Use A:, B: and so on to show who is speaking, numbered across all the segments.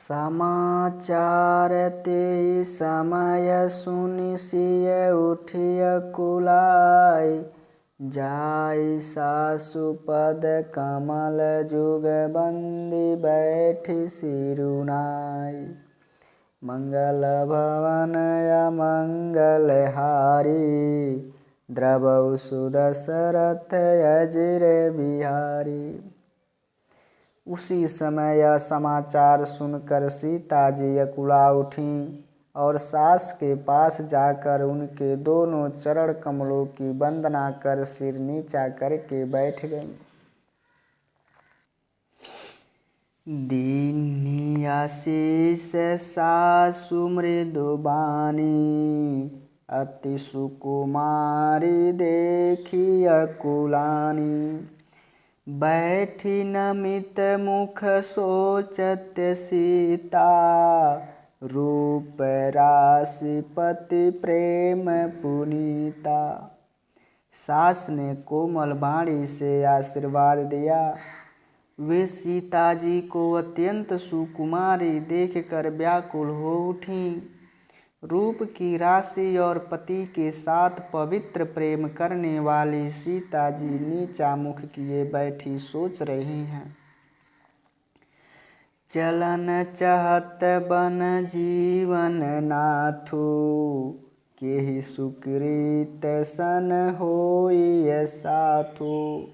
A: समाचार ते समय सुनि सिय उठिय कुलाय। जाय सासुपद कमल जुग बंदी बैठी सिरुनाय। मंगल भवन अमंगल हारी। द्रवौ सुदशरथ अजिर बिहारी। उसी समय यह समाचार सुनकर सीता जी अकुला उठीं और सास के पास जाकर उनके दोनों चरण कमलों की वंदना कर सिर नीचा करके बैठ गईं। दीनी आशीष सासु मृदु बानी। अति सुकुमारी देखी अकुलानी। बैठी नमित मुख सोचत सीता। रूप राशि पति प्रेम पुनीता। सास ने कोमल वाणी से आशीर्वाद दिया। वे सीता जी को अत्यंत सुकुमारी देखकर व्याकुल हो उठीं। रूप की राशि और पति के साथ पवित्र प्रेम करने वाली सीता जी नीचा मुख किए बैठी सोच रही हैं। चलन चाहत बन जीवन नाथु। केहि सुकृत सन होई साथु।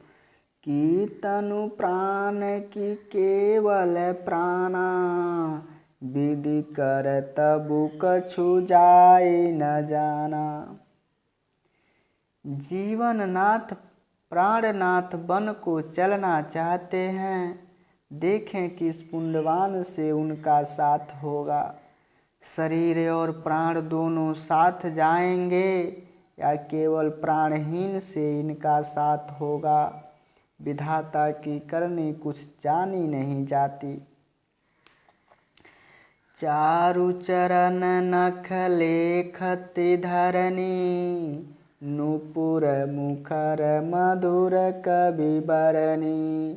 A: की तनु प्राण की केवल प्राणा। विधि कर तबु कछु जाए न जाना। जीवन नाथ प्राणनाथ बन को चलना चाहते हैं। देखें किस पुण्यवान से उनका साथ होगा। शरीर और प्राण दोनों साथ जाएंगे या केवल प्राणहीन से इनका साथ होगा। विधाता की करनी कुछ जानी नहीं जाती। चारु चरण नख लेखति धरनी। नूपुर मुखर मधुर कवि बरनी।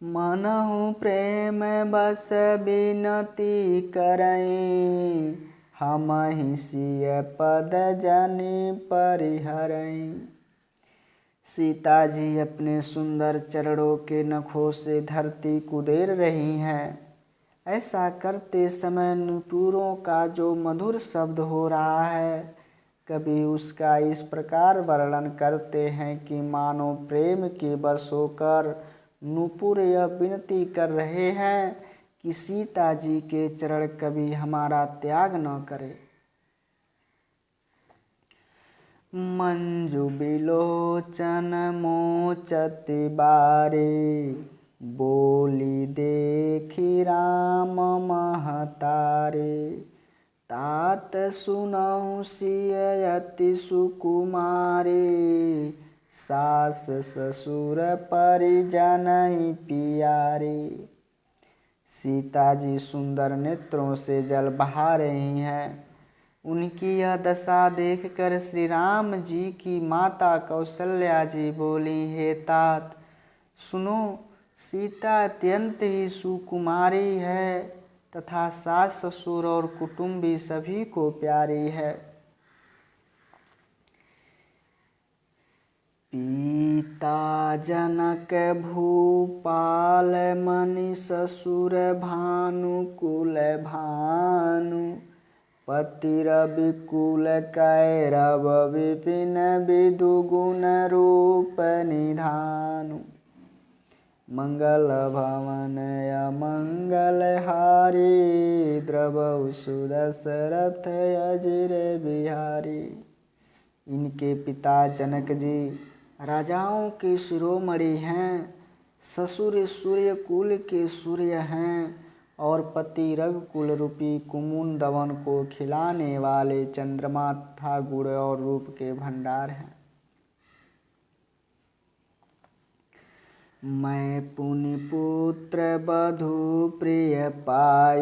A: मनहु प्रेम बस बिनती करई। हमहि सिय पद जनि परिहरई। सीता जी अपने सुंदर चरणों के नखों से धरती कुदेर रही हैं। ऐसा करते समय नुपुरों का जो मधुर शब्द हो रहा है, कभी उसका इस प्रकार वर्णन करते हैं कि मानो प्रेम के बस होकर नुपुर यह विनती कर रहे हैं कि सीता जी के चरण कभी हमारा त्याग न करें। मंजु बिलोचन मोचति बारे। बोली देखी राम महतारे। तात सुनहु सिय अति सुकुमारी। सास ससुर परिजन पियारी। सीता जी सुंदर नेत्रों से जल बहा रही हैं। उनकी यह दशा देखकर श्री राम जी की माता कौशल्या जी बोली, हे तात सुनो, सीता अत्यंत ही सुकुमारी है तथा सास ससुर और कुटुंबी सभी को प्यारी है। पिता जनक भूपाल मनि ससुर भानुकुल भानु। पति रविकुल कैरव विपिन विदु गुण रूप निधानु। मंगल भवन अमंगल हारी। द्रवौ सुदशरथ अजिर बिहारी। इनके पिता जनक जी राजाओं के शिरोमणि हैं। ससुर सूर्य कुल के सूर्य हैं और पति रघुकुल रूपी कुमुन दवन को खिलाने वाले चंद्रमा तथा गुण और रूप के भंडार हैं। मैं पुनि पुत्र बधु प्रिय पाई।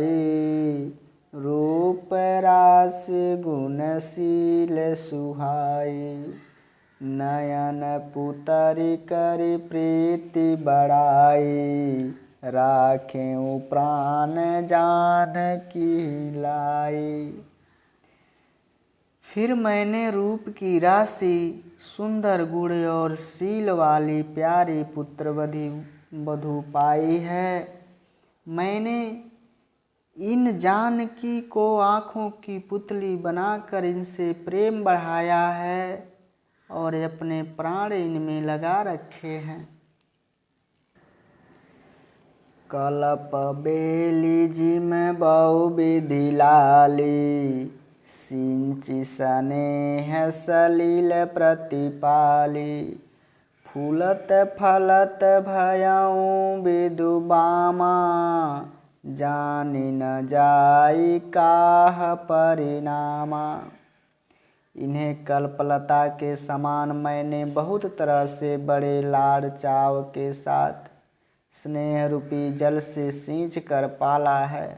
A: रूप रास गुणशील सुहाई। नयन पुतरी करि प्रीति बड़ाई। राखें प्राण जानकी लाई। फिर मैंने रूप की राशि, सुंदर गुण और शील वाली प्यारी पुत्र वधू पाई है। मैंने इन जानकी को आँखों की पुतली बनाकर इनसे प्रेम बढ़ाया है और अपने प्राण इनमें लगा रखे हैं। कलप बेली जिम बहु विधि लाली, सिंचि स्नेह सलिल प्रतिपाली। फूलत फलत भयउ विदु बामा, जानि न जाई काह परिणामा। इन्हें कल्पलता के समान मैंने बहुत तरह से बड़े लाड़ चाव के साथ स्नेह रूपी जल से सींच कर पाला है।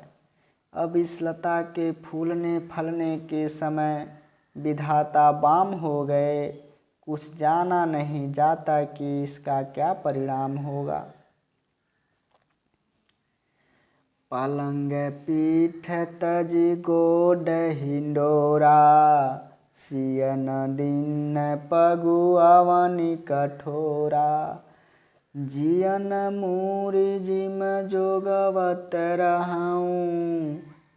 A: अब इस लता के फूलने फलने के समय विधाता बाम हो गए। कुछ जाना नहीं जाता कि इसका क्या परिणाम होगा। पलंग पीठ तजी गोड हिंडोरा, सियन दिन पगु अवनि कठोरा। जियन मूरी जिम जोगवत रहूं,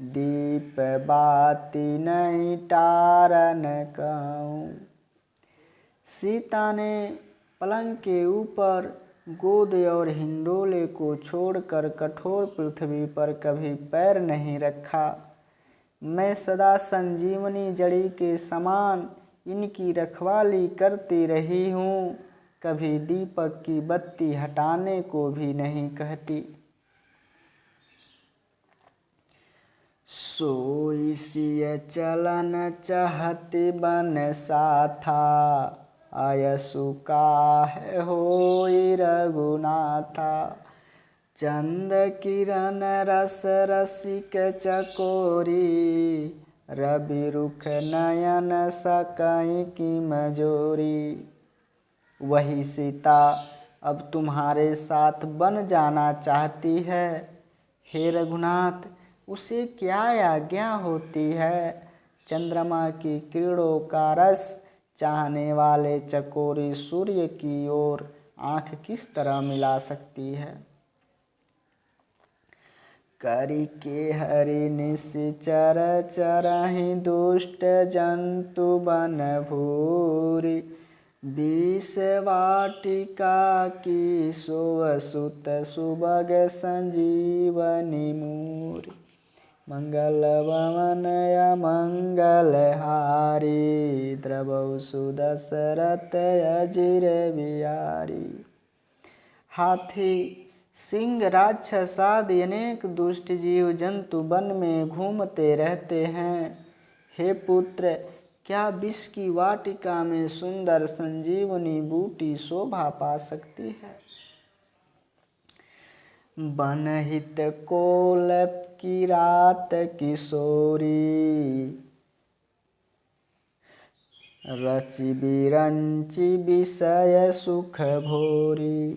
A: दीप बाती नहीं टारन कहूं। सीता ने पलंग के ऊपर गोद और हिंडोले को छोड़कर कठोर पृथ्वी पर कभी पैर नहीं रखा। मैं सदा संजीवनी जड़ी के समान इनकी रखवाली करती रही हूँ, कभी दीपक की बत्ती हटाने को भी नहीं कहती। सोई सिय चलन चाहती बन साथा, अयसु काहे होई रघुनाथा। चंद किरण रस रसिक चकोरी, रवि रुख नयन सकई की मजोरी। वही सीता अब तुम्हारे साथ बन जाना चाहती है। हे रघुनाथ, उसे क्या आज्ञा होती है। चंद्रमा की किरणों का रस चाहने वाले चकोरी सूर्य की ओर आँख किस तरह मिला सकती है। करी के हरि निश्चर चरहि दुष्ट जंतु बन भूरि। विष वाटिका की सोव सुत सुबग संजीवनी मूरि। मंगल भवन अमंगल हारी, द्रवौ सुदशरथ अजिर बिहारी। हाथी, सिंह, राक्षस आदि अनेक दुष्ट जीव जंतु वन में घूमते रहते हैं। हे पुत्र, क्या विष की वाटिका में सुंदर संजीवनी बूटी शोभा पा सकती है। बनहित कोल की रात किशोरी, रचि बिरंचि विषय सुख भोरी।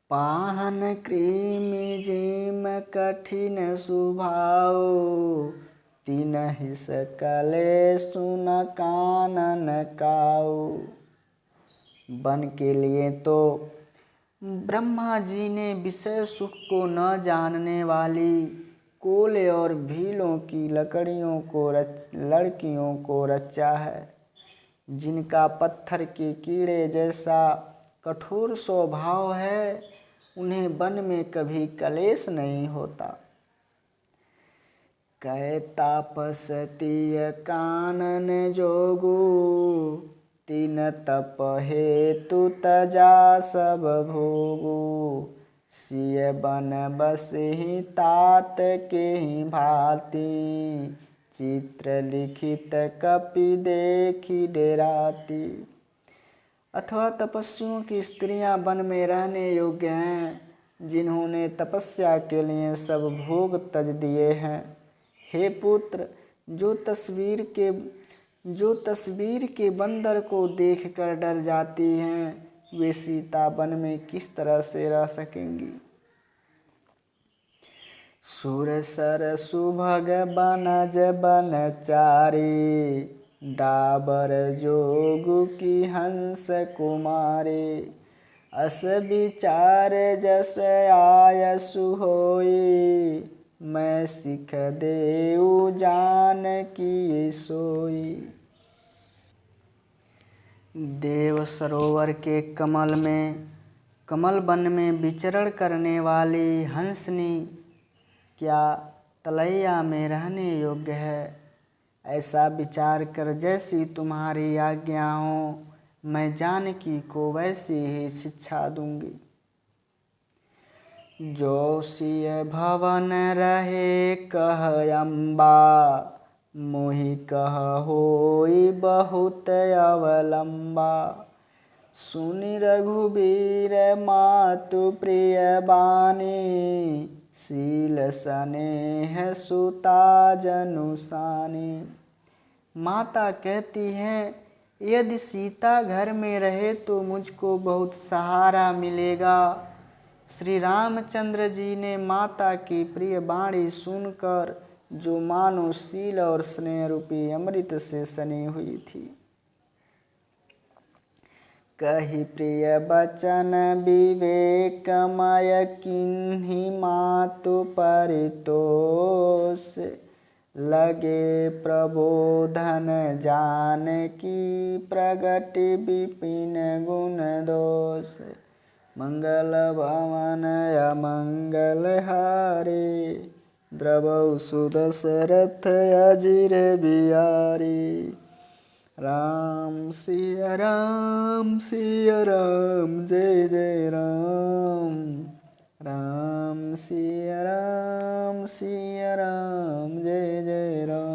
A: पाहन कृमि जिम कठिन सुभाओ, तिनहि सकले सुन कानन काऊ। वन के लिए तो ब्रह्मा जी ने विषय सुख को न जानने वाली कोले और भीलों की लड़कियों को रचा है, जिनका पत्थर के कीड़े जैसा कठोर स्वभाव है। उन्हें वन में कभी कलेश नहीं होता। कै तापसतीय कानन जोगु, तीन तप हेतु तजा सब भोगु। सिय बन बसहि तात के ही भांति, चित्र लिखित कपि देखी डेराती। अथवा तपस्वियों की स्त्रियां वन में रहने योग्य हैं, जिन्होंने तपस्या के लिए सब भोग तज दिए हैं। हे पुत्र, जो तस्वीर के बंदर को देखकर डर जाती हैं, वे सीता वन में किस तरह से रह सकेंगी। सुर सर सुभग बनज बनचारी, डाबर जोगु की हंस कुमारी। अस विचार जस आयसु होई, मैं सिख देऊ जानकी सोई। देव सरोवर के कमल वन में विचरण करने वाली हंसनी क्या तलैया में रहने योग्य है। ऐसा विचार कर जैसी तुम्हारी आज्ञा हो, मैं जानकी को वैसी ही शिक्षा दूंगी। जो सिय भवन रहे कह अम्बा, मोहि कह होई बहुत अवलंबा। सुनि रघुबीर मातु प्रिय बानी, शील स्नेह सुता जनुसानी। माता कहती हैं, यदि सीता घर में रहे तो मुझको बहुत सहारा मिलेगा। श्री रामचंद्र जी ने माता की प्रिय वाणी सुनकर जो मानो शील और स्नेह रूपी अमृत से सनी हुई थी। कही प्रिय बचन विवेकमय, किन्हीं मातु परितोष। लगे प्रबोधन जानकी, प्रगति विपिन गुण दोष। मंगल भवन अमंगल हारे, द्रवौ सुदशरथ अजिर बिहारी। राम सिया राम जय जय राम। राम सिया राम जय जय राम।